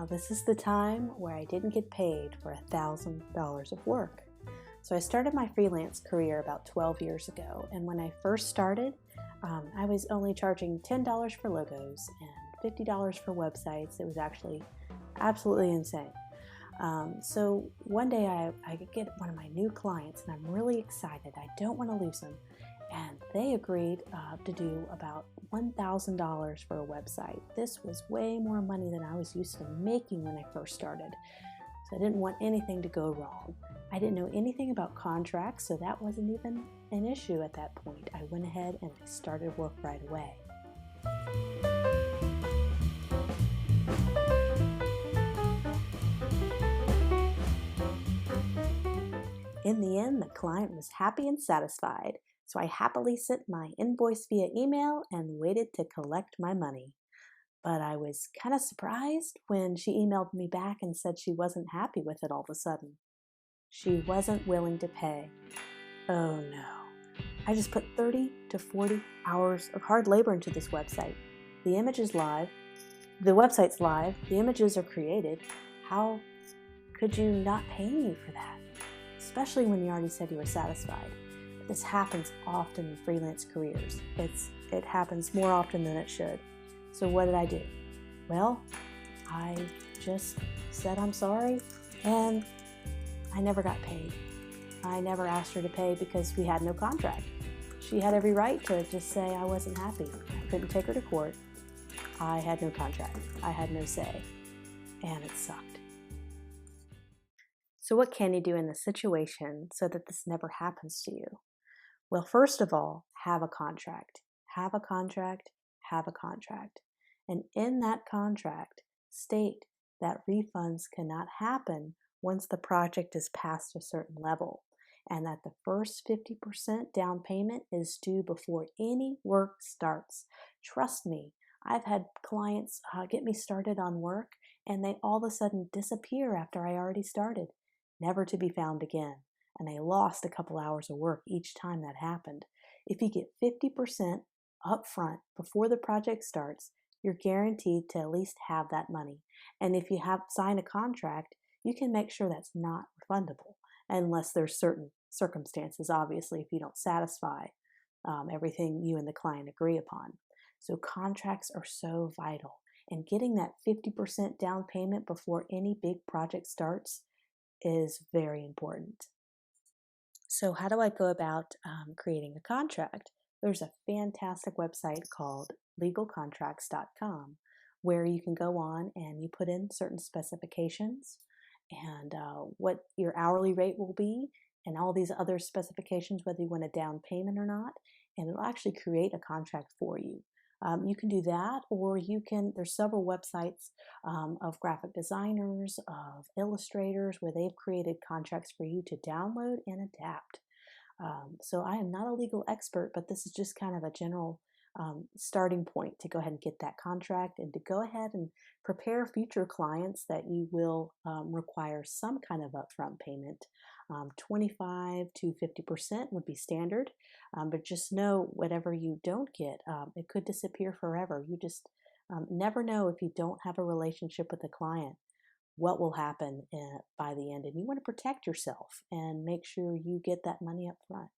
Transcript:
This is the time where I didn't get paid for $1,000 of work. So I started my freelance career about 12 years ago, and when I first started, I was only charging $10 for logos and $50 for websites. It was actually absolutely insane. So one day I get one of my new clients, and I'm really excited. I don't want to lose them. And they agreed to do about $1,000 for a website. This was way more money than I was used to making when I first started. So I didn't want anything to go wrong. I didn't know anything about contracts, so that wasn't even an issue at that point. I went ahead and I started work right away. In the end, the client was happy and satisfied, so I happily sent my invoice via email and waited to collect my money. But I was kind of surprised when she emailed me back and said she wasn't happy with it all of a sudden. She wasn't willing to pay. Oh no. I just put 30 to 40 hours of hard labor into this website. The image is live. The website's live. The images are created. How could you not pay me for that? Especially when you already said you were satisfied. But this happens often in freelance careers. It happens more often than it should. So what did I do? Well, I just said I'm sorry, and I never got paid. I never asked her to pay because we had no contract. She had every right to just say I wasn't happy. I couldn't take her to court. I had no contract. I had no say, and it sucked. So what can you do in this situation so that this never happens to you? Well, first of all, have a contract. Have a contract. Have a contract. And in that contract, state that refunds cannot happen once the project is past a certain level, and that the first 50% down payment is due before any work starts. Trust me, I've had clients get me started on work, and they all of a sudden disappear after I already started, never to be found again. And I lost a couple hours of work each time that happened. If you get 50% up front before the project starts, you're guaranteed to at least have that money. And if you have signed a contract, you can make sure that's not refundable unless there's certain circumstances, obviously, if you don't satisfy everything you and the client agree upon. So contracts are so vital. And getting that 50% down payment before any big project starts is very important. So how do I go about creating a contract? There's a fantastic website called legalcontracts.com where you can go on and you put in certain specifications and what your hourly rate will be and all these other specifications, whether you want a down payment or not, and it'll actually create a contract for you. You can do that, or there's several websites of graphic designers, of illustrators, where they've created contracts for you to download and adapt. So I am not a legal expert, but this is just kind of a general starting point to go ahead and get that contract and to go ahead and prepare future clients that you will require some kind of upfront payment. 25 to 50% would be standard, but just know whatever you don't get, it could disappear forever. You just never know if you don't have a relationship with the client what will happen by the end, and you want to protect yourself and make sure you get that money up front.